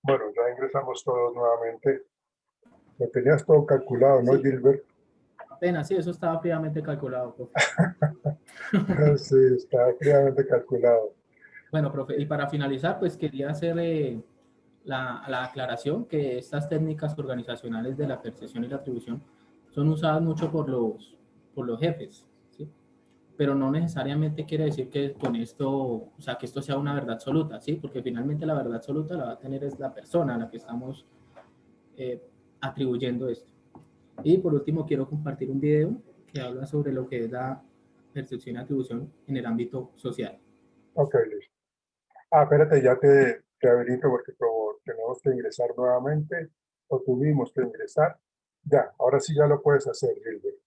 Bueno, ya ingresamos todos nuevamente. Lo tenías todo calculado, ¿no, Sí, Gilbert? apenas, sí, eso estaba fríamente calculado, profe. Sí, está fríamente calculado. Bueno, profe, y para finalizar, pues quería hacer la aclaración que estas técnicas organizacionales de la percepción y la atribución son usadas mucho por los jefes, ¿sí? Pero no necesariamente quiere decir que con esto, o sea, que esto sea una verdad absoluta, ¿sí? Porque finalmente la verdad absoluta la va a tener es la persona a la que estamos eh, atribuyendo esto. Y por último, quiero compartir un video que habla sobre lo que es la percepción y atribución en el ámbito social. Ok, listo. Ah, espérate, ya te habilito porque como tenemos que ingresar nuevamente, o tuvimos que ingresar. Ya, ahora sí ya lo puedes hacer, Gilbert.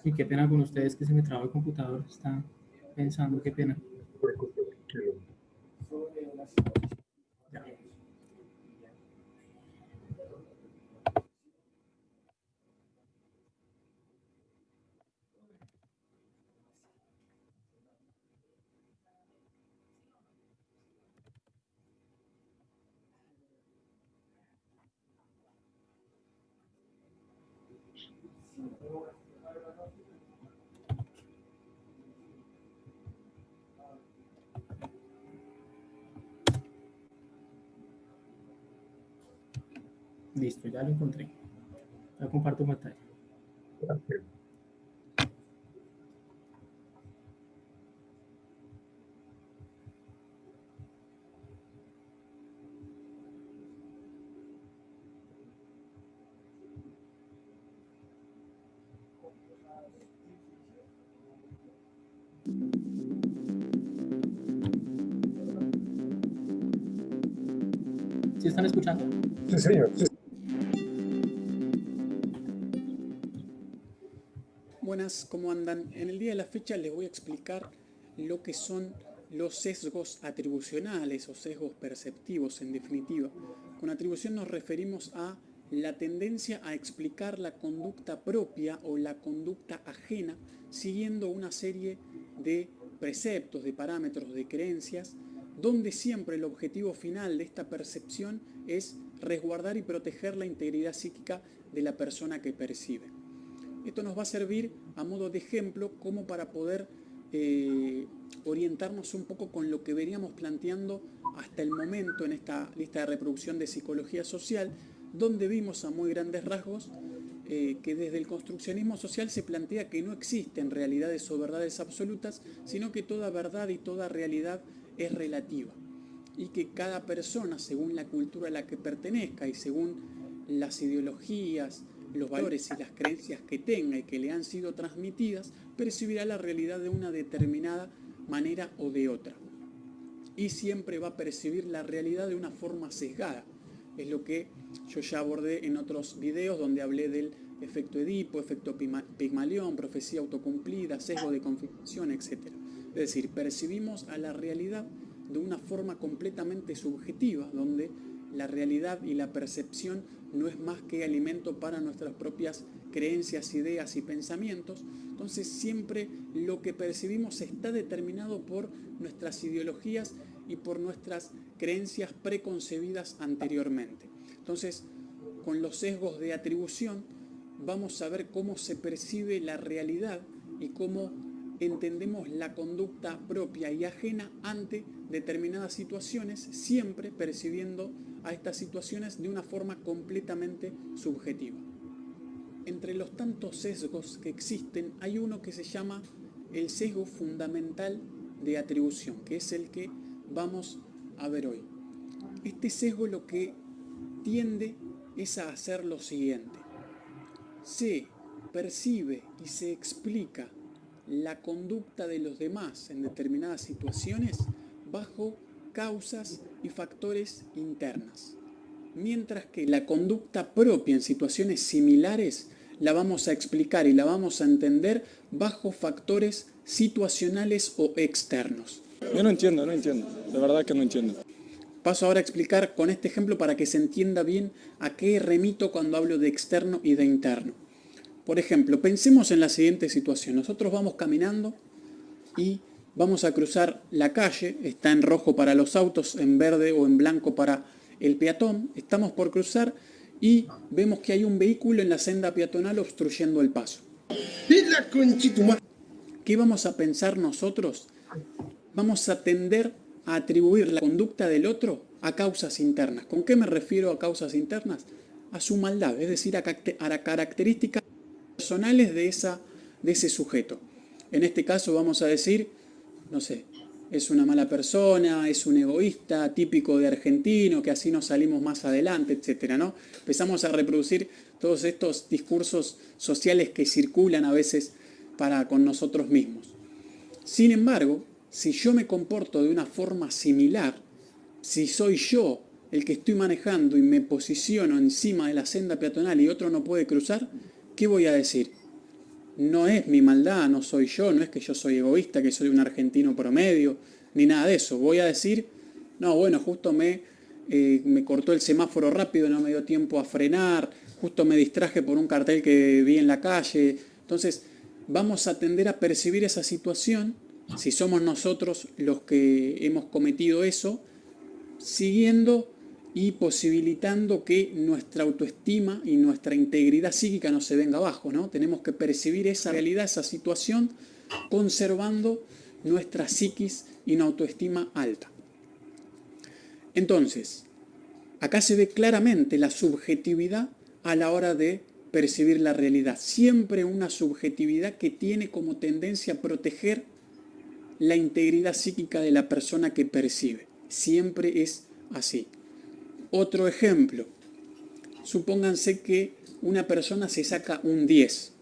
Y qué pena con ustedes que se me traba el computador, está pensando, qué pena. No te preocupes, tranquilo. Ya. Listo, ya lo encontré. Ya comparto pantalla. Tranquilo. ¿Sí están escuchando? Sí, señor. Buenas, ¿cómo andan? En el día de la fecha les voy a explicar lo que son los sesgos atribucionales o sesgos perceptivos en definitiva. Con atribución nos referimos a la tendencia a explicar la conducta propia o la conducta ajena siguiendo una serie de preceptos, de parámetros, de creencias, donde siempre el objetivo final de esta percepción es resguardar y proteger la integridad psíquica de la persona que percibe. Esto nos va a servir a modo de ejemplo como para poder orientarnos un poco con lo que veníamos planteando hasta el momento en esta lista de reproducción de psicología social, donde vimos a muy grandes rasgos que desde el construccionismo social se plantea que no existen realidades o verdades absolutas, sino que toda verdad y toda realidad es relativa y que cada persona, según la cultura a la que pertenezca y según las ideologías, los valores y las creencias que tenga y que le han sido transmitidas, percibirá la realidad de una determinada manera o de otra. Y siempre va a percibir la realidad de una forma sesgada. Es lo que yo ya abordé en otros videos donde hablé del efecto Edipo, efecto Pigmalión, profecía autocumplida, sesgo de confirmación, etc. Es decir, percibimos a la realidad de una forma completamente subjetiva, donde la realidad y la percepción no es más que alimento para nuestras propias creencias, ideas y pensamientos. Entonces siempre lo que percibimos está determinado por nuestras ideologías y por nuestras creencias preconcebidas anteriormente. Entonces, con los sesgos de atribución vamos a ver cómo se percibe la realidad y cómo entendemos la conducta propia y ajena ante determinadas situaciones, siempre percibiendo a estas situaciones de una forma completamente subjetiva. Entre los tantos sesgos que existen, hay uno que se llama el sesgo fundamental de atribución, que es el que vamos a ver hoy. Este sesgo lo que tiende es a hacer lo siguiente. Se percibe y se explica la conducta de los demás en determinadas situaciones bajo causas y factores internas, mientras que la conducta propia en situaciones similares la vamos a explicar y la vamos a entender bajo factores situacionales o externos. Yo no entiendo, de verdad que no entiendo. Paso ahora a explicar con este ejemplo para que se entienda bien a qué remito cuando hablo de externo y de interno. Por ejemplo, pensemos en la siguiente situación. Nosotros vamos caminando y vamos a cruzar la calle, está en rojo para los autos, en verde o en blanco para el peatón. Estamos por cruzar y vemos que hay un vehículo en la senda peatonal obstruyendo el paso. ¿Qué vamos a pensar nosotros? Vamos a tender a atribuir la conducta del otro a causas internas. ¿Con qué me refiero a causas internas? A su maldad, es decir, a características personales de ese sujeto. En este caso vamos a decir, no sé, es una mala persona, es un egoísta, típico de argentino, que así nos salimos más adelante, etcétera, ¿no? Empezamos a reproducir todos estos discursos sociales que circulan a veces con nosotros mismos. Sin embargo, si yo me comporto de una forma similar, si soy yo el que estoy manejando y me posiciono encima de la senda peatonal y otro no puede cruzar, ¿qué voy a decir? No es mi maldad, no soy yo, no es que yo soy egoísta, que soy un argentino promedio, ni nada de eso. Voy a decir, no, bueno, justo me cortó el semáforo rápido, no me dio tiempo a frenar, justo me distraje por un cartel que vi en la calle. Entonces, vamos a tender a percibir esa situación, si somos nosotros los que hemos cometido eso, siguiendo y posibilitando que nuestra autoestima y nuestra integridad psíquica no se venga abajo, ¿no? Tenemos que percibir esa realidad, esa situación, conservando nuestra psiquis y una autoestima alta. Entonces, acá se ve claramente la subjetividad a la hora de percibir la realidad. Siempre una subjetividad que tiene como tendencia a proteger la integridad psíquica de la persona que percibe. Siempre es así. Otro ejemplo. Supónganse que una persona se saca un 10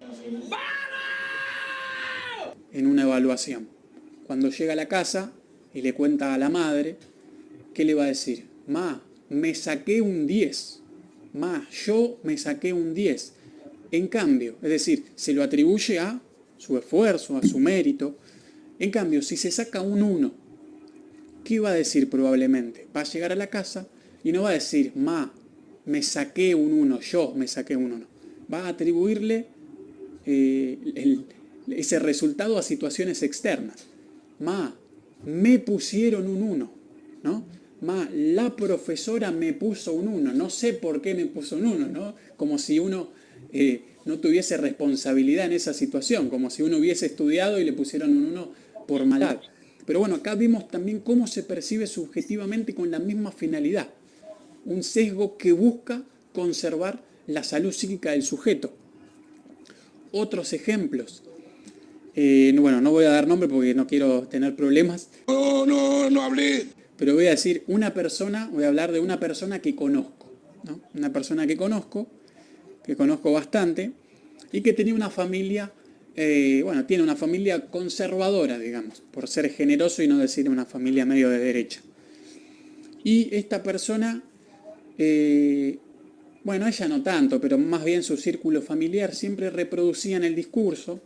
en una evaluación. Cuando llega a la casa y le cuenta a la madre, ¿qué le va a decir? Ma, me saqué un 10. Ma, yo me saqué un 10. En cambio, es decir, se lo atribuye a su esfuerzo, a su mérito. En cambio, si se saca un 1, ¿qué va a decir probablemente? Va a llegar a la casa y no va a decir, ma, me saqué un 1, yo me saqué un 1. Va a atribuirle ese resultado a situaciones externas. Ma, me pusieron un 1, ¿no? Ma, la profesora me puso un 1, no sé por qué me puso un 1, ¿no? Como si uno no tuviese responsabilidad en esa situación, como si uno hubiese estudiado y le pusieron un 1 por maldad. Pero bueno, acá vimos también cómo se percibe subjetivamente con la misma finalidad. Un sesgo que busca conservar la salud psíquica del sujeto. Otros ejemplos. Bueno, no voy a dar nombre porque no quiero tener problemas. No hablé. Pero voy a decir voy a hablar de una persona que conozco, ¿no? Una persona que conozco bastante, y que tenía una familia, tiene una familia conservadora, digamos, por ser generoso y no decir una familia medio de derecha. Y esta persona, ella no tanto, pero más bien su círculo familiar siempre reproducían el discurso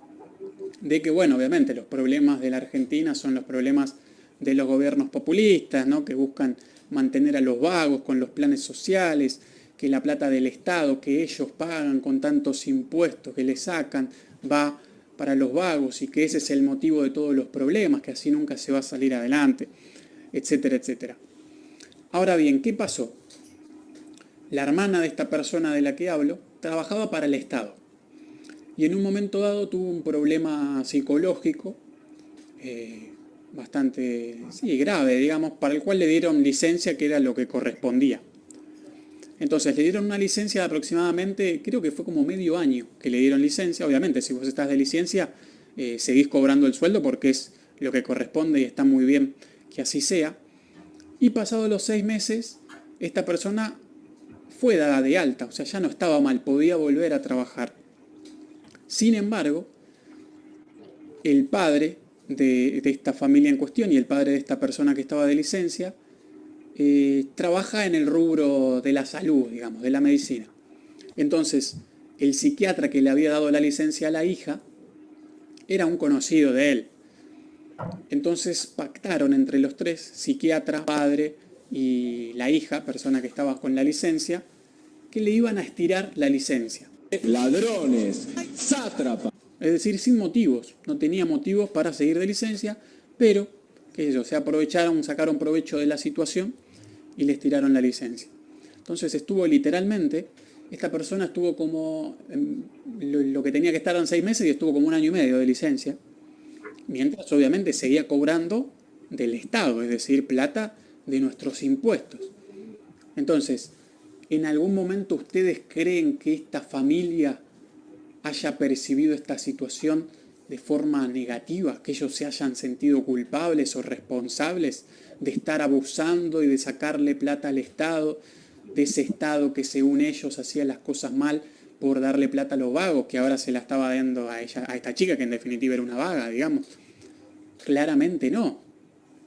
de que, obviamente los problemas de la Argentina son los problemas de los gobiernos populistas, ¿no? Que buscan mantener a los vagos con los planes sociales, que la plata del Estado que ellos pagan con tantos impuestos que le sacan va para los vagos y que ese es el motivo de todos los problemas, que así nunca se va a salir adelante, etcétera, etcétera. Ahora bien, ¿qué pasó? La hermana de esta persona de la que hablo trabajaba para el Estado y en un momento dado tuvo un problema psicológico bastante grave, digamos, para el cual le dieron licencia, que era lo que correspondía. Entonces le dieron una licencia de aproximadamente, creo que fue como medio año que le dieron licencia. Obviamente, si vos estás de licencia, seguís cobrando el sueldo porque es lo que corresponde y está muy bien que así sea. Y pasados los 6 meses, esta persona fue dada de alta, o sea, ya no estaba mal, podía volver a trabajar. Sin embargo, el padre de esta familia en cuestión y el padre de esta persona que estaba de licencia trabaja en el rubro de la salud, digamos, de la medicina. Entonces, el psiquiatra que le había dado la licencia a la hija era un conocido de él. Entonces pactaron entre los tres, psiquiatra, padre y la hija, persona que estaba con la licencia, que le iban a estirar la licencia. Ladrones, sátrapas. Es decir, sin motivos. No tenía motivos para seguir de licencia, pero que ellos se aprovecharon, sacaron provecho de la situación y les tiraron la licencia. Entonces estuvo literalmente, esta persona estuvo como, lo que tenía que estar en 6 meses y estuvo como 1 año y medio de licencia, mientras obviamente seguía cobrando del Estado, es decir, plata de nuestros impuestos. Entonces, ¿en algún momento ustedes creen que esta familia haya percibido esta situación de forma negativa, que ellos se hayan sentido culpables o responsables de estar abusando y de sacarle plata al Estado, de ese Estado que según ellos hacía las cosas mal por darle plata a los vagos, que ahora se la estaba dando a ella, a esta chica que en definitiva era una vaga, digamos? Claramente no.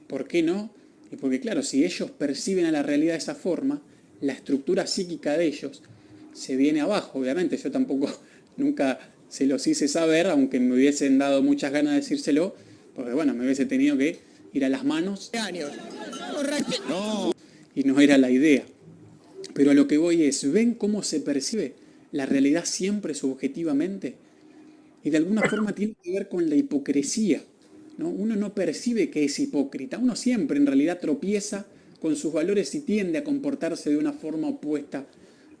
¿Por qué no? Y porque claro, si ellos perciben a la realidad de esa forma, la estructura psíquica de ellos se viene abajo. Obviamente yo tampoco nunca se los hice saber, aunque me hubiesen dado muchas ganas de decírselo, porque bueno, me hubiese tenido que ir a las manos. Y no era la idea. Pero a lo que voy es, ¿ven cómo se percibe la realidad siempre subjetivamente? Y de alguna forma tiene que ver con la hipocresía, ¿no? Uno no percibe que es hipócrita, uno siempre en realidad tropieza con sus valores y tiende a comportarse de una forma opuesta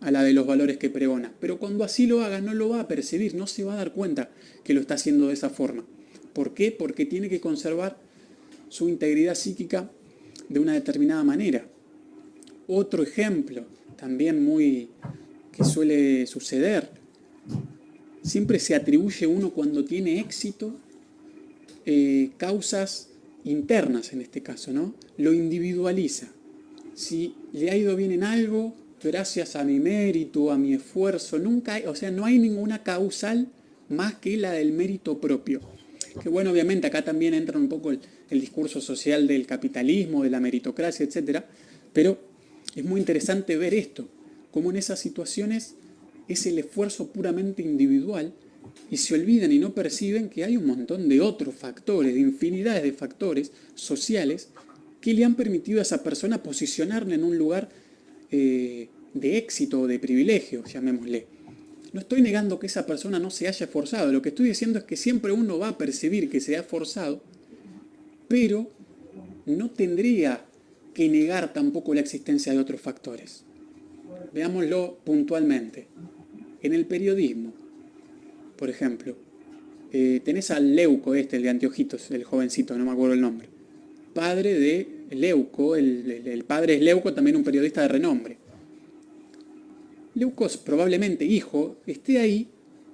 a la de los valores que pregona. Pero cuando así lo haga, no lo va a percibir, no se va a dar cuenta que lo está haciendo de esa forma. ¿Por qué? Porque tiene que conservar su integridad psíquica de una determinada manera. Otro ejemplo, también muy que suele suceder, siempre se atribuye uno cuando tiene éxito causas internas en este caso, ¿no? Lo individualiza. Si le ha ido bien en algo, gracias a mi mérito, a mi esfuerzo, nunca hay, o sea, no hay ninguna causal más que la del mérito propio. Que bueno, obviamente acá también entra un poco el discurso social del capitalismo, de la meritocracia, etcétera, pero es muy interesante ver esto, cómo en esas situaciones es el esfuerzo puramente individual y se olvidan y no perciben que hay un montón de otros factores, de infinidades de factores sociales que le han permitido a esa persona posicionarla en un lugar de éxito o de privilegio, llamémosle. No estoy negando que esa persona no se haya esforzado, lo que estoy diciendo es que siempre uno va a percibir que se ha esforzado, pero no tendría que negar tampoco la existencia de otros factores. Veámoslo puntualmente. En el periodismo, por ejemplo, tenés al Leuco el de anteojitos, el jovencito, no me acuerdo el nombre. Padre de Leuco, el padre es Leuco, también un periodista de renombre. Leuco, probablemente hijo, esté ahí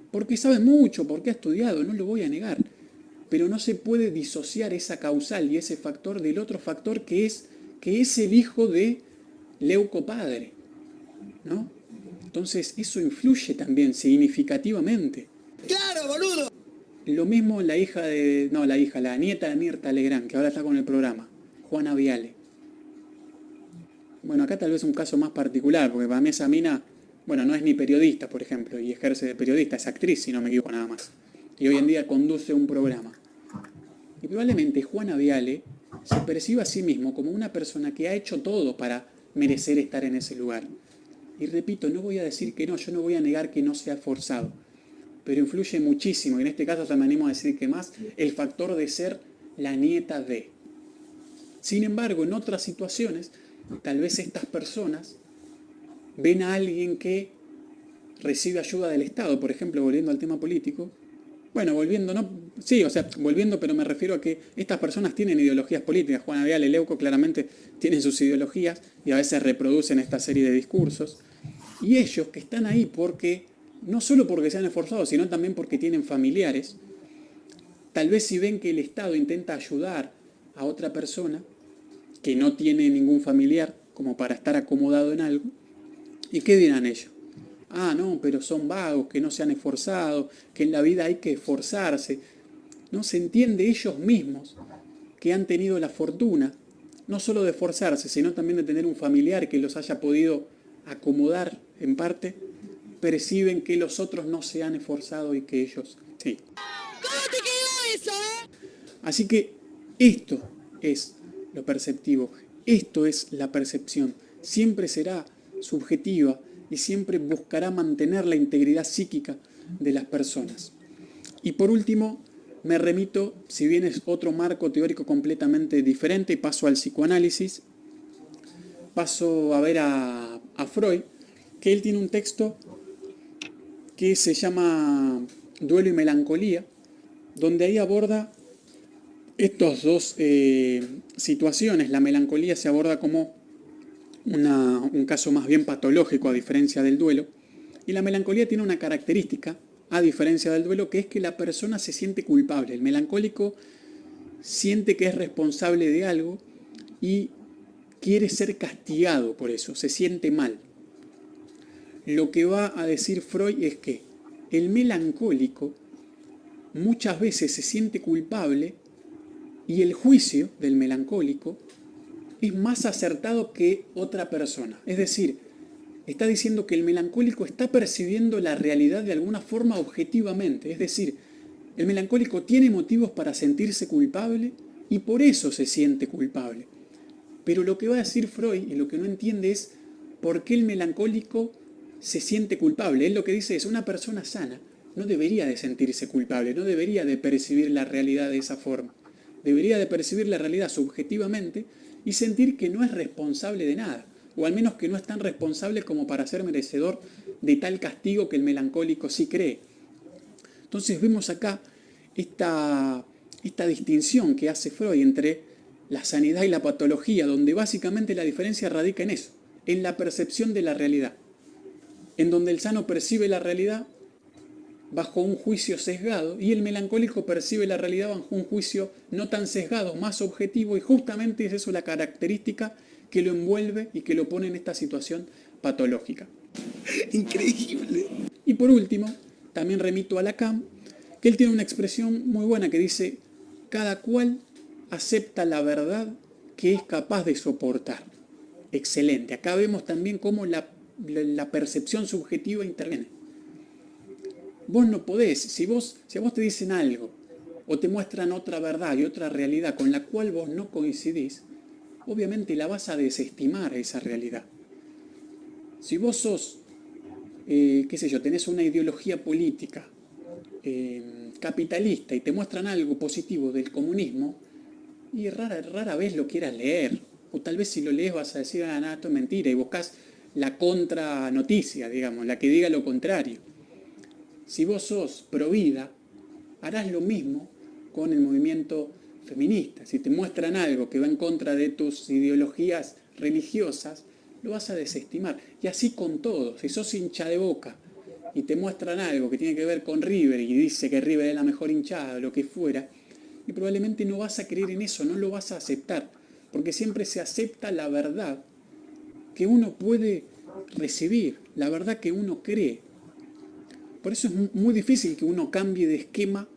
porque sabe mucho, porque ha estudiado, no lo voy a negar. Pero no se puede disociar esa causal y ese factor del otro factor que es el hijo de Leuco padre, ¿no? Entonces eso influye también significativamente. ¡Claro, boludo! Lo mismo la nieta de Mirta Legrand, que ahora está con el programa, Juana Viale. Bueno, acá tal vez un caso más particular, porque para mí esa mina, bueno, no es ni periodista, por ejemplo, y ejerce de periodista, es actriz, si no me equivoco nada más. Y hoy en día conduce un programa. Y probablemente Juana Viale se perciba a sí mismo como una persona que ha hecho todo para merecer estar en ese lugar. Y repito, no voy a decir que no, yo no voy a negar que no sea forzado, pero influye muchísimo, y en este caso me animo a decir que más, el factor de ser la nieta de. Sin embargo, en otras situaciones, tal vez estas personas ven a alguien que recibe ayuda del Estado, por ejemplo, volviendo al tema político. Bueno, volviendo, pero me refiero a que estas personas tienen ideologías políticas. Juana Viale, Leuco claramente tienen sus ideologías y a veces reproducen esta serie de discursos. Y ellos que están ahí no solo porque se han esforzado, sino también porque tienen familiares, tal vez si ven que el Estado intenta ayudar a otra persona que no tiene ningún familiar como para estar acomodado en algo, ¿y qué dirán ellos? Ah, no, pero son vagos, que no se han esforzado, que en la vida hay que esforzarse. No se entiende ellos mismos que han tenido la fortuna no solo de esforzarse, sino también de tener un familiar que los haya podido acomodar en parte, perciben que los otros no se han esforzado y que ellos sí. ¿Cómo te quedó eso, Así que esto es lo perceptivo, esto es la percepción. Siempre será subjetiva y siempre buscará mantener la integridad psíquica de las personas. Y por último, me remito, si bien es otro marco teórico completamente diferente, paso al psicoanálisis, paso a ver a Freud, que él tiene un texto que se llama Duelo y Melancolía, donde ahí aborda estas dos situaciones. La melancolía se aborda como un caso más bien patológico, a diferencia del duelo, y la melancolía tiene una característica, a diferencia del duelo, que es que la persona se siente culpable. El melancólico siente que es responsable de algo y quiere ser castigado por eso, se siente mal. Lo que va a decir Freud es que el melancólico muchas veces se siente culpable y el juicio del melancólico es más acertado que otra persona. Es decir, está diciendo que el melancólico está percibiendo la realidad de alguna forma objetivamente. Es decir, el melancólico tiene motivos para sentirse culpable y por eso se siente culpable. Pero lo que va a decir Freud y lo que no entiende es por qué el melancólico se siente culpable. Él lo que dice es, una persona sana no debería de sentirse culpable, no debería de percibir la realidad de esa forma. Debería de percibir la realidad subjetivamente y sentir que no es responsable de nada, o al menos que no es tan responsable como para ser merecedor de tal castigo que el melancólico sí cree. Entonces vemos acá esta distinción que hace Freud entre la sanidad y la patología, donde básicamente la diferencia radica en eso, en la percepción de la realidad, en donde el sano percibe la realidad bajo un juicio sesgado y el melancólico percibe la realidad bajo un juicio no tan sesgado, más objetivo, y justamente es eso la característica que lo envuelve y que lo pone en esta situación patológica. Increíble. Y por último, también remito a Lacan, que él tiene una expresión muy buena que dice, cada cual acepta la verdad que es capaz de soportar. Excelente. Acá vemos también cómo la percepción subjetiva interviene. Vos no podés, si a vos te dicen algo o te muestran otra verdad y otra realidad con la cual vos no coincidís, obviamente la vas a desestimar esa realidad. Si vos sos, qué sé yo, tenés una ideología política capitalista y te muestran algo positivo del comunismo, y rara vez lo quieras leer, o tal vez si lo lees vas a decir, ah, nada, esto es mentira, y buscas la contranoticia, digamos, la que diga lo contrario. Si vos sos pro vida, harás lo mismo con el movimiento feminista. Si te muestran algo que va en contra de tus ideologías religiosas, lo vas a desestimar. Y así con todo. Si sos hincha de Boca y te muestran algo que tiene que ver con River y dice que River es la mejor hinchada, lo que fuera, y probablemente no vas a creer en eso, no lo vas a aceptar, porque siempre se acepta la verdad que uno puede recibir, la verdad que uno cree. Por eso es muy difícil que uno cambie de esquema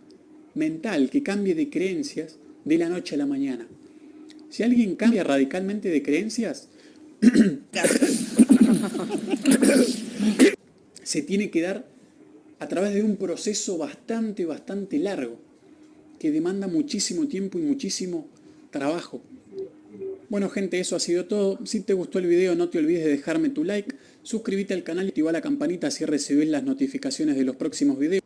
mental, que cambie de creencias de la noche a la mañana. Si alguien cambia radicalmente de creencias, se tiene que dar a través de un proceso bastante largo, que demanda muchísimo tiempo y muchísimo trabajo. Bueno, gente, eso ha sido todo. Si te gustó el video, no te olvides de dejarme tu like, suscríbete al canal y activa la campanita así recibir las notificaciones de los próximos videos.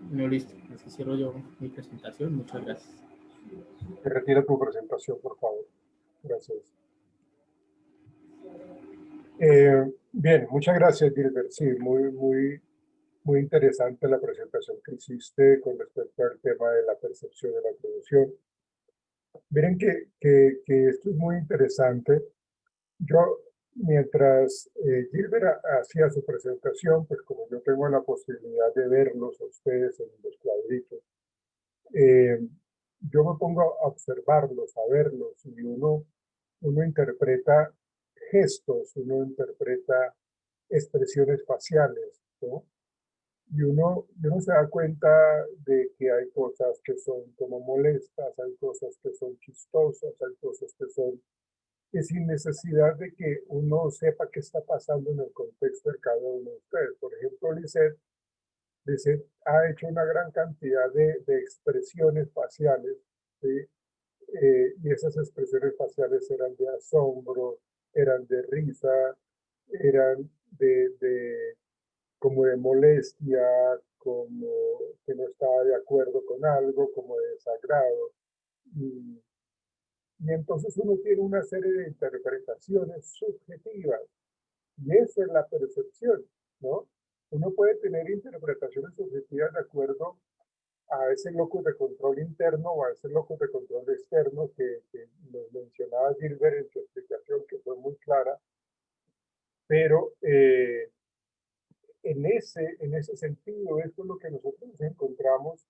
No, listo. Así cierro yo mi presentación. Muchas gracias. Retira tu presentación, por favor. Gracias. Bien, muchas gracias, Gilbert. Sí, muy interesante la presentación que hiciste con respecto al tema de la percepción y la atribución. Miren que esto es muy interesante. Yo, mientras Gilbert hacía su presentación, pues como yo tengo la posibilidad de verlos a ustedes en los cuadritos, yo me pongo a observarlos, a verlos, y uno interpreta gestos, uno interpreta expresiones faciales, ¿no? y uno se da cuenta de que hay cosas que son como molestas, hay cosas que son chistosas, hay cosas que sin necesidad de que uno sepa qué está pasando en el contexto de cada uno de ustedes. Por ejemplo, Lisette ha hecho una gran cantidad de expresiones faciales, ¿sí? Y esas expresiones faciales eran de asombro, eran de risa, eran como de molestia, como que no estaba de acuerdo con algo, como de desagrado. Y, y entonces uno tiene una serie de interpretaciones subjetivas, y esa es la percepción, ¿no? Uno puede tener interpretaciones subjetivas de acuerdo a ese locus de control interno o a ese locus de control externo que nos mencionaba Gilbert en su explicación, que fue muy clara, pero en ese sentido, esto es lo que nosotros encontramos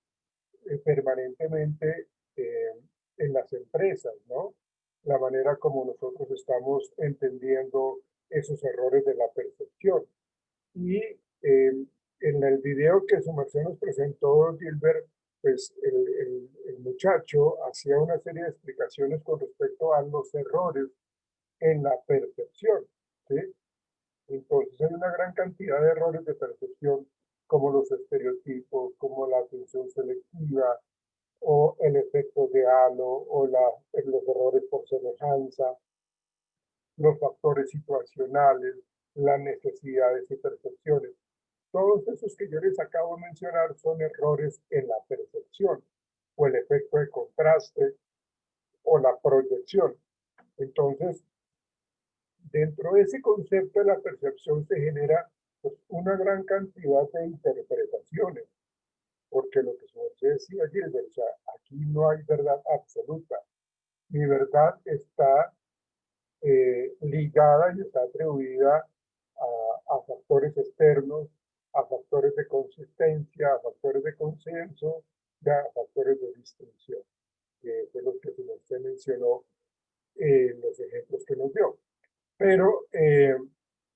permanentemente eh, en las empresas, ¿no? La manera como nosotros estamos entendiendo esos errores de la percepción. Y en el video que su merced nos presentó, Gilbert, pues el muchacho hacía una serie de explicaciones con respecto a los errores en la percepción, ¿sí? Entonces hay una gran cantidad de errores de percepción, como los estereotipos, como la atención selectiva, o el efecto de halo, o los errores por semejanza, los factores situacionales, las necesidades y percepciones. Todos esos que yo les acabo de mencionar son errores en la percepción, o el efecto de contraste, o la proyección. Entonces, dentro de ese concepto de la percepción se genera pues, una gran cantidad de interpretaciones, porque lo que se decía Gilbert, o sea, aquí no hay verdad absoluta. Mi verdad está ligada y está atribuida a factores externos, a factores de consistencia, a factores de consenso y a factores de distinción, que fue lo que usted mencionó en los ejemplos que nos dio. Pero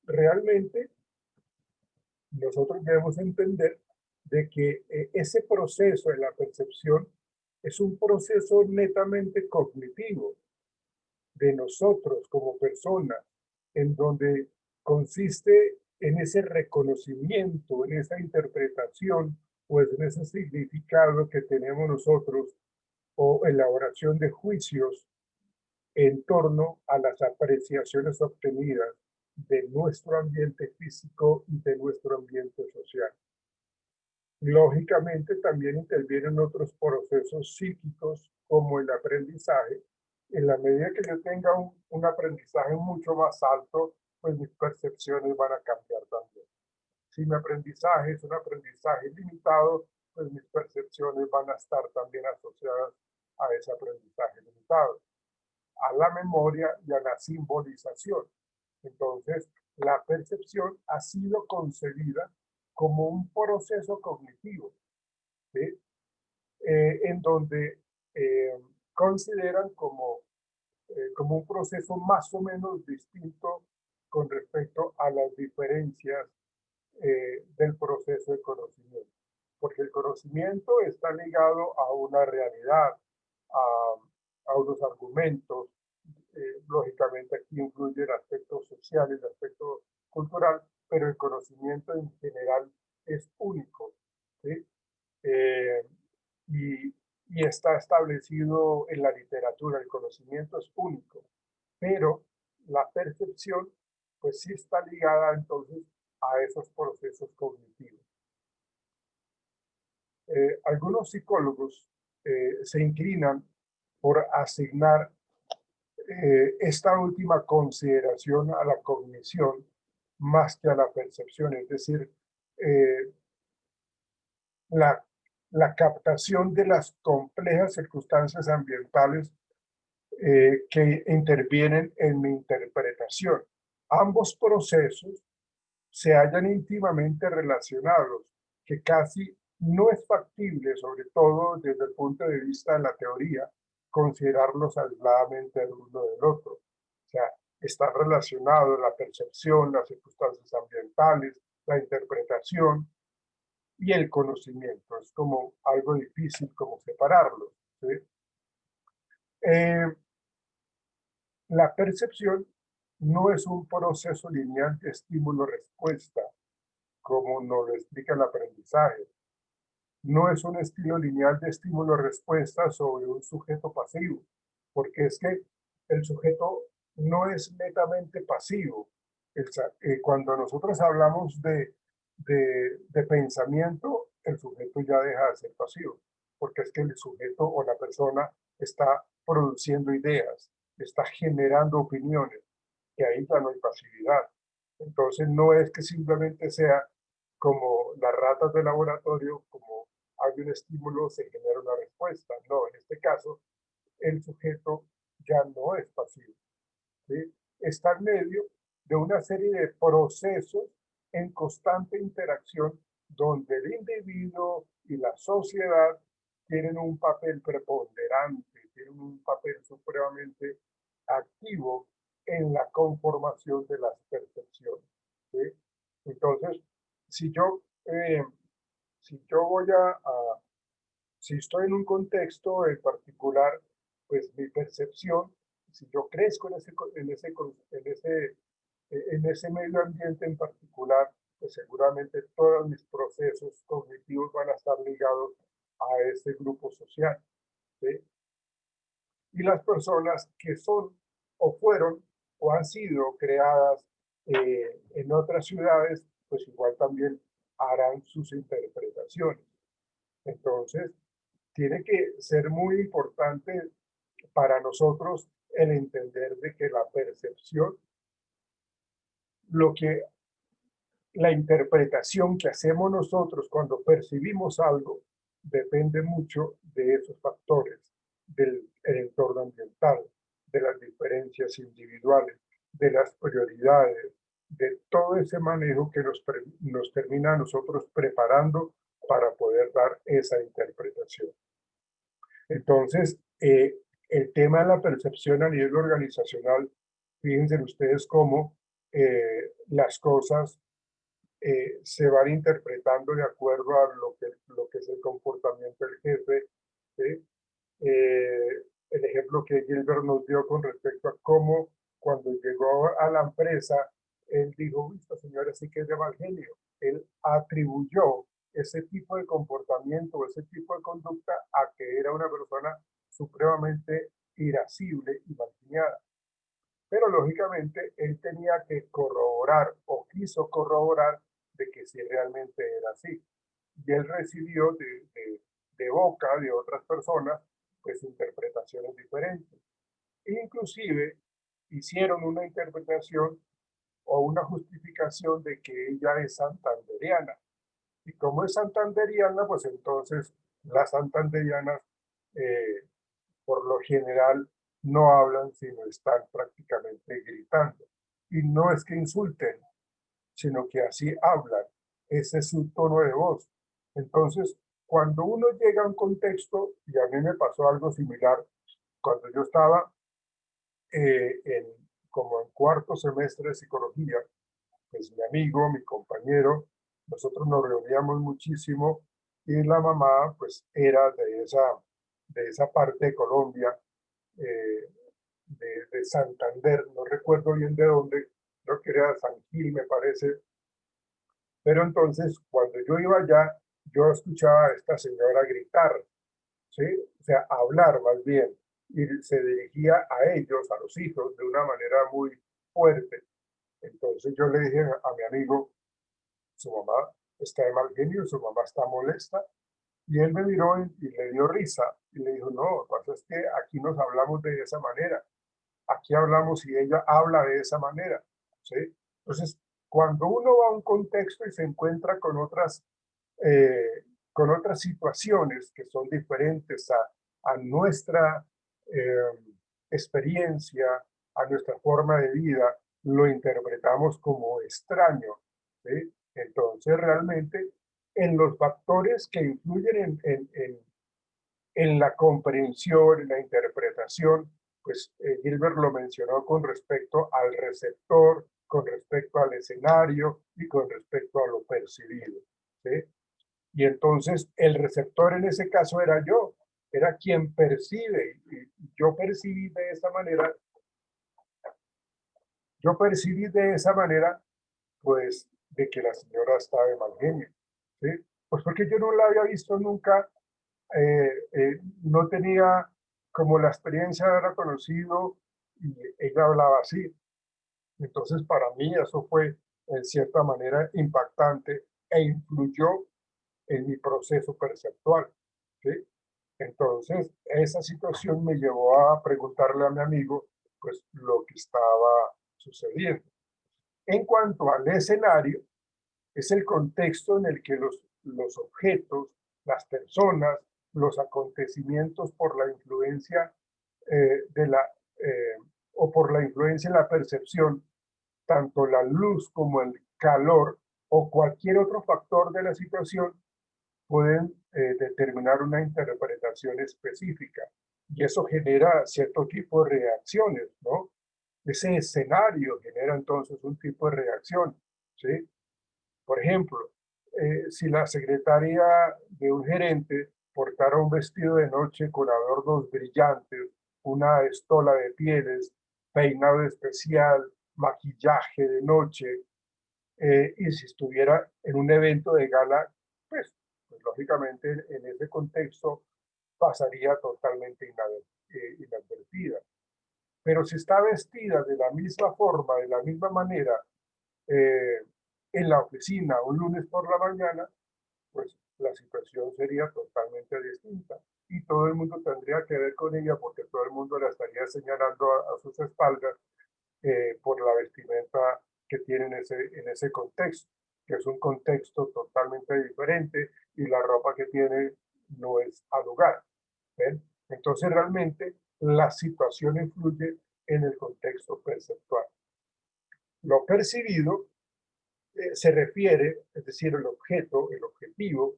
realmente nosotros debemos entender de que ese proceso de la percepción es un proceso netamente cognitivo de nosotros como personas, en donde consiste en ese reconocimiento, en esa interpretación, pues en ese significado que tenemos nosotros o elaboración de juicios en torno a las apreciaciones obtenidas de nuestro ambiente físico y de nuestro ambiente social. Lógicamente también intervienen otros procesos psíquicos como el aprendizaje. En la medida que yo tenga un aprendizaje mucho más alto, pues mis percepciones van a cambiar también. Si mi aprendizaje es un aprendizaje limitado, pues mis percepciones van a estar también asociadas a ese aprendizaje limitado, a la memoria y a la simbolización. Entonces, la percepción ha sido concebida como un proceso cognitivo, ¿sí? En donde consideran como un proceso más o menos distinto con respecto a las diferencias del proceso de conocimiento. Porque el conocimiento está ligado a una realidad, a unos argumentos. Lógicamente aquí influye el aspecto social y el aspecto cultural, pero el conocimiento en general es único, ¿sí? Eh, y, y está establecido en la literatura, el conocimiento es único, pero la percepción pues sí está ligada entonces a esos procesos cognitivos. Algunos psicólogos se inclinan por asignar esta última consideración a la cognición más que a la percepción, es decir, eh, la, la captación de las complejas circunstancias ambientales que intervienen en mi interpretación. Ambos procesos se hallan íntimamente relacionados, que casi no es factible, sobre todo desde el punto de vista de la teoría, considerarlos aisladamente el uno del otro. O sea, está relacionado la percepción, las circunstancias ambientales, la interpretación y el conocimiento. Es como algo difícil como separarlos, ¿sí? La percepción no es un proceso lineal de estímulo-respuesta, como nos lo explica el aprendizaje. No es un estilo lineal de estímulo-respuesta sobre un sujeto pasivo, porque es que el sujeto no es netamente pasivo. Cuando nosotros hablamos de pensamiento, el sujeto ya deja de ser pasivo, porque es que el sujeto o la persona está produciendo ideas, está generando opiniones, que ahí ya no hay pasividad. Entonces no es que simplemente sea como las ratas de laboratorio, como hay un estímulo, se genera una respuesta. No, en este caso, el sujeto ya no es pasivo, ¿sí? Está en medio de una serie de procesos en constante interacción donde el individuo y la sociedad tienen un papel preponderante, tienen un papel supremamente activo en la conformación de las percepciones, ¿sí? Entonces, si yo, si yo voy si estoy en un contexto en particular, pues mi percepción, si yo crezco en ese medio ambiente en particular, pues seguramente todos mis procesos cognitivos van a estar ligados a ese grupo social, ¿sí? Y las personas que son o fueron o han sido creadas en otras ciudades, pues igual también harán sus interpretaciones. Entonces, tiene que ser muy importante para nosotros el entender de que la percepción, lo que la interpretación que hacemos nosotros cuando percibimos algo, depende mucho de esos factores, del entorno ambiental, de las diferencias individuales, de las prioridades, de todo ese manejo que nos termina a nosotros preparando para poder dar esa interpretación. Entonces, el tema de la percepción a nivel organizacional, fíjense ustedes cómo las cosas se van interpretando de acuerdo a lo que es el comportamiento del jefe, ¿sí? El ejemplo que Gilbert nos dio con respecto a cómo cuando llegó a la empresa, él dijo, esta señora sí que es de mal genio. Él atribuyó ese tipo de comportamiento, ese tipo de conducta a que era una persona supremamente irascible y malgeniada. Pero lógicamente él tenía que corroborar o quiso corroborar de que sí realmente era así. Y él recibió de boca de otras personas pues interpretaciones diferentes. Inclusive hicieron una interpretación o una justificación de que ella es santanderiana. Y como es santanderiana, pues entonces las santanderianas por lo general no hablan, sino están prácticamente gritando. Y no es que insulten, sino que así hablan. Ese es su tono de voz. Entonces, cuando uno llega a un contexto, y a mí me pasó algo similar, cuando yo estaba como en cuarto semestre de psicología, pues mi amigo, mi compañero, nosotros nos reuníamos muchísimo y la mamá pues era de esa parte de Colombia, eh, de Santander, no recuerdo bien de dónde, creo que era San Gil, me parece. Pero entonces, cuando yo iba allá, yo escuchaba a esta señora gritar, ¿sí? O sea, hablar más bien, y se dirigía a ellos, a los hijos, de una manera muy fuerte. Entonces yo le dije a mi amigo, su mamá está de mal genio, su mamá está molesta, y él me miró y le dio risa, y le dijo, no, lo que pasa es que aquí nos hablamos de esa manera, aquí hablamos y ella habla de esa manera, ¿sí? Entonces, cuando uno va a un contexto y se encuentra con otras situaciones que son diferentes a nuestra experiencia, a nuestra forma de vida, lo interpretamos como extraño, ¿sí? Entonces, realmente, en los factores que influyen en la comprensión, en la interpretación, pues Gilbert lo mencionó con respecto al receptor, con respecto al escenario y con respecto a lo percibido, ¿sí? Y entonces el receptor en ese caso era yo, era quien percibe. Y yo percibí de esa manera, pues, de que la señora estaba de mal genio, ¿sí? Pues porque yo no la había visto nunca, no tenía como la experiencia de haberla conocido y ella hablaba así. Entonces, para mí eso fue en cierta manera impactante e influyó en mi proceso perceptual, ¿sí? Entonces, esa situación me llevó a preguntarle a mi amigo, pues, lo que estaba sucediendo. En cuanto al escenario, es el contexto en el que los objetos, las personas, los acontecimientos por la influencia de la, eh, o por la influencia en la percepción, tanto la luz como el calor o cualquier otro factor de la situación pueden determinar una interpretación específica y eso genera cierto tipo de reacciones, ¿no? Ese escenario genera entonces un tipo de reacción, ¿sí? Por ejemplo, si la secretaria de un gerente portara un vestido de noche con adornos brillantes, una estola de pieles, peinado especial, maquillaje de noche, y si estuviera en un evento de gala, pues lógicamente en ese contexto pasaría totalmente inadvertida. Pero si está vestida de la misma forma, de la misma manera, eh, en la oficina un lunes por la mañana, pues la situación sería totalmente distinta y todo el mundo tendría que ver con ella porque todo el mundo la estaría señalando a sus espaldas por la vestimenta que tiene en ese contexto, que es un contexto totalmente diferente y la ropa que tiene no es al lugar. ¿Ven? Entonces realmente la situación influye en el contexto perceptual. Lo percibido se refiere, es decir, el objeto, el objetivo,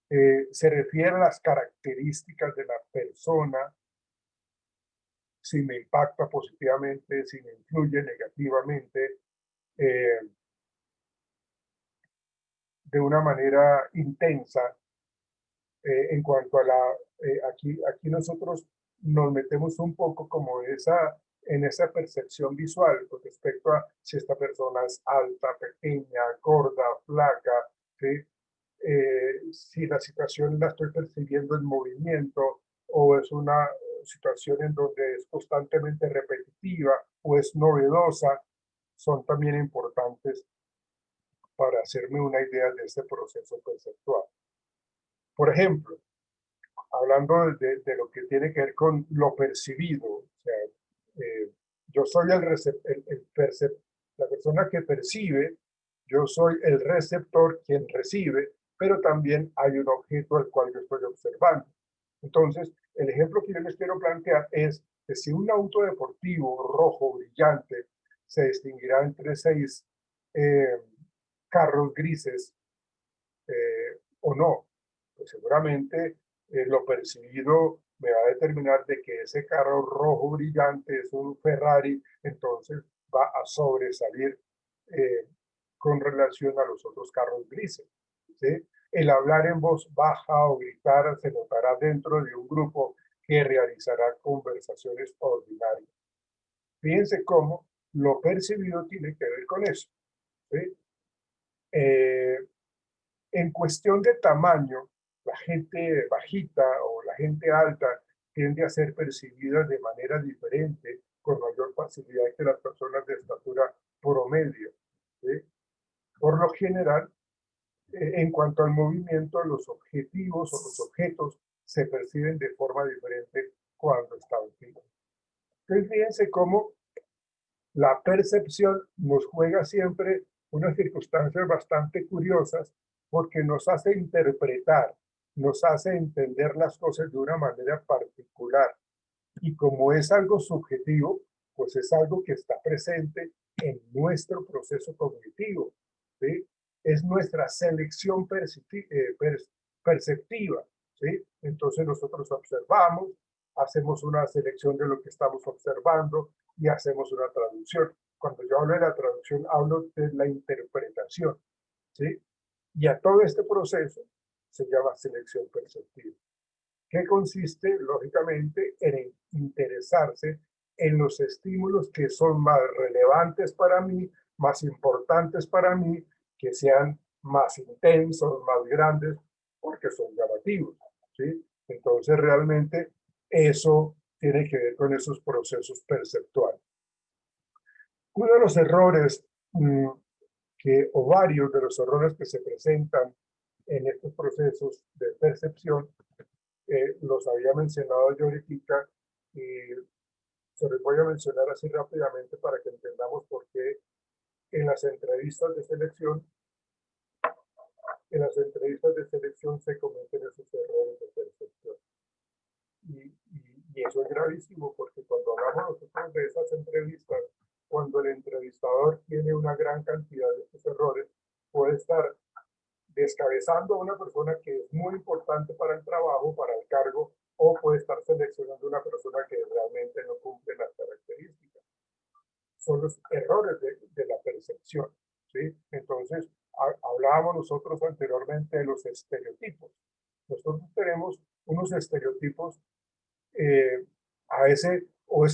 se refiere a las características de la persona, si me impacta positivamente, si me influye negativamente, eh, de una manera intensa. En cuanto a aquí nosotros nos metemos un poco como en esa percepción visual con respecto a si esta persona es alta, pequeña, gorda, flaca, ¿sí? Si la situación la estoy percibiendo en movimiento o es una situación en donde es constantemente repetitiva o es novedosa, son también importantes para hacerme una idea de este proceso perceptual. Por ejemplo, hablando de lo que tiene que ver con lo percibido, o sea, yo soy la persona que percibe, yo soy el receptor quien recibe, pero también hay un objeto al cual yo estoy observando. Entonces, el ejemplo que yo les quiero plantear es que si un auto deportivo rojo brillante se distinguirá entre 6 eh, carros grises o no, pues seguramente lo percibido me va a determinar de que ese carro rojo brillante es un Ferrari, entonces va a sobresalir eh, con relación a los otros carros grises, ¿sí? El hablar en voz baja o gritar se notará dentro de un grupo que realizará conversaciones ordinarias. Fíjense cómo lo percibido tiene que ver con eso, ¿sí? Eh, En cuestión de tamaño, la gente bajita o la gente alta tiende a ser percibida de manera diferente, con mayor facilidad que las personas de estatura promedio, ¿sí? Por lo general, en cuanto al movimiento, los objetivos o los objetos se perciben de forma diferente cuando están fijos. Entonces, fíjense cómo la percepción nos juega siempre unas circunstancias bastante curiosas porque nos hace interpretar, nos hace entender las cosas de una manera particular. Y como es algo subjetivo, pues es algo que está presente en nuestro proceso cognitivo, ¿sí? Es nuestra selección perceptiva, ¿sí? Entonces nosotros observamos, hacemos una selección de lo que estamos observando y hacemos una traducción. Cuando yo hablo de la traducción, hablo de la interpretación, ¿sí? Y a todo este proceso se llama selección perceptiva, que consiste, lógicamente, en interesarse en los estímulos que son más relevantes para mí, más importantes para mí, que sean más intensos, más grandes, porque son llamativos, ¿sí? Entonces, realmente, eso tiene que ver con esos procesos perceptuales. Uno de los errores o varios de los errores que se presentan en estos procesos de percepción, los había mencionado yo ahorita y se los voy a mencionar así rápidamente para que entendamos por qué en las entrevistas de selección, se cometen esos errores de percepción. Y eso es gravísimo porque cuando hablamos nosotros de esas entrevistas, cuando el entrevistador tiene una gran cantidad de estos errores, puede estar descabezando a una persona que es muy importante para el trabajo, para el cargo, o puede estar seleccionando una persona que realmente no cumple las características. Son los errores de la percepción, ¿sí? Entonces, hablábamos nosotros anteriormente de los estereotipos. Nosotros tenemos unos estereotipos, ese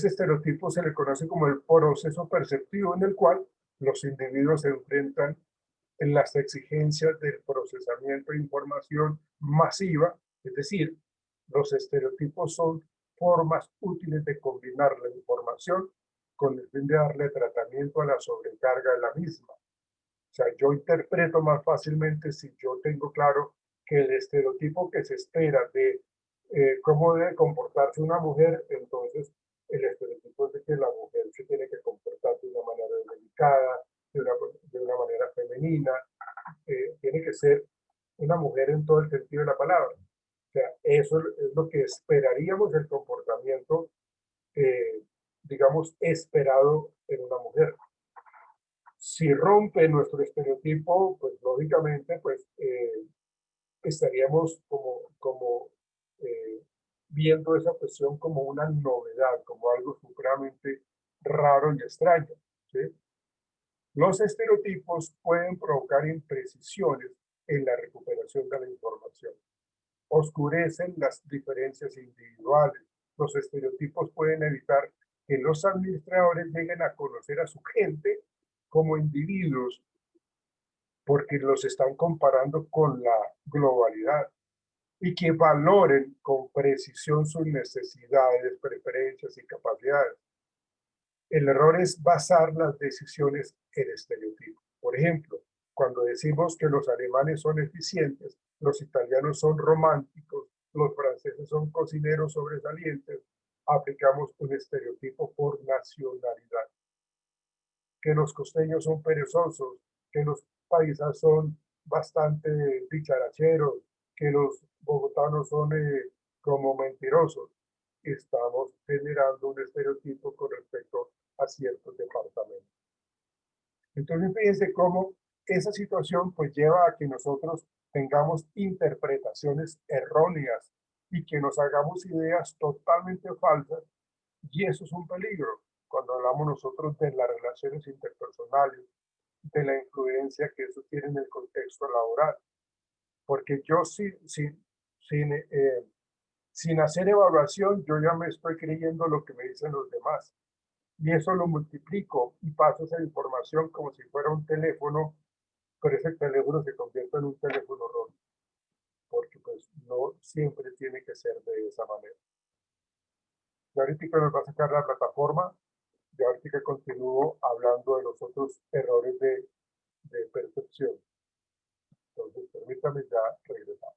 estereotipo se le conoce como el proceso perceptivo en el cual los individuos se enfrentan en las exigencias del procesamiento de información masiva, es decir, los estereotipos son formas útiles de combinar la información con el fin de darle tratamiento a la sobrecarga de la misma. O sea, yo interpreto más fácilmente si yo tengo claro que el estereotipo que se espera de cómo debe comportarse una mujer, entonces el estereotipo es de que la mujer se tiene que comportar de una manera delicada, de una manera femenina, tiene que ser una mujer en todo el sentido de la palabra. O sea, eso es lo que esperaríamos del comportamiento, digamos, esperado en una mujer. Si rompe nuestro estereotipo, pues lógicamente, pues estaríamos como viendo esa cuestión como una novedad, como algo supremamente raro y extraño, ¿sí? Los estereotipos pueden provocar imprecisiones en la recuperación de la información. Oscurecen las diferencias individuales. Los estereotipos pueden evitar que los administradores lleguen a conocer a su gente como individuos porque los están comparando con la globalidad y que valoren con precisión sus necesidades, preferencias y capacidades. El error es basar las decisiones en estereotipos. Por ejemplo, cuando decimos que los alemanes son eficientes, los italianos son románticos, los franceses son cocineros sobresalientes, aplicamos un estereotipo por nacionalidad. Que los costeños son perezosos, que los paisas son bastante dicharacheros, que los bogotanos son como mentirosos. Estamos generando un estereotipo con respecto a ciertos departamentos. Entonces, fíjense cómo esa situación pues lleva a que nosotros tengamos interpretaciones erróneas y que nos hagamos ideas totalmente falsas, y eso es un peligro cuando hablamos nosotros de las relaciones interpersonales, de la influencia que eso tiene en el contexto laboral. Porque yo sin hacer evaluación, yo ya me estoy creyendo lo que me dicen los demás. Y eso lo multiplico y paso esa información como si fuera un teléfono, pero ese teléfono se convierte en un teléfono roto, porque pues no siempre tiene que ser de esa manera. Y ahorita nos va a sacar la plataforma, y ahorita continúo hablando de los otros errores de percepción. Entonces, permítame ya regresar.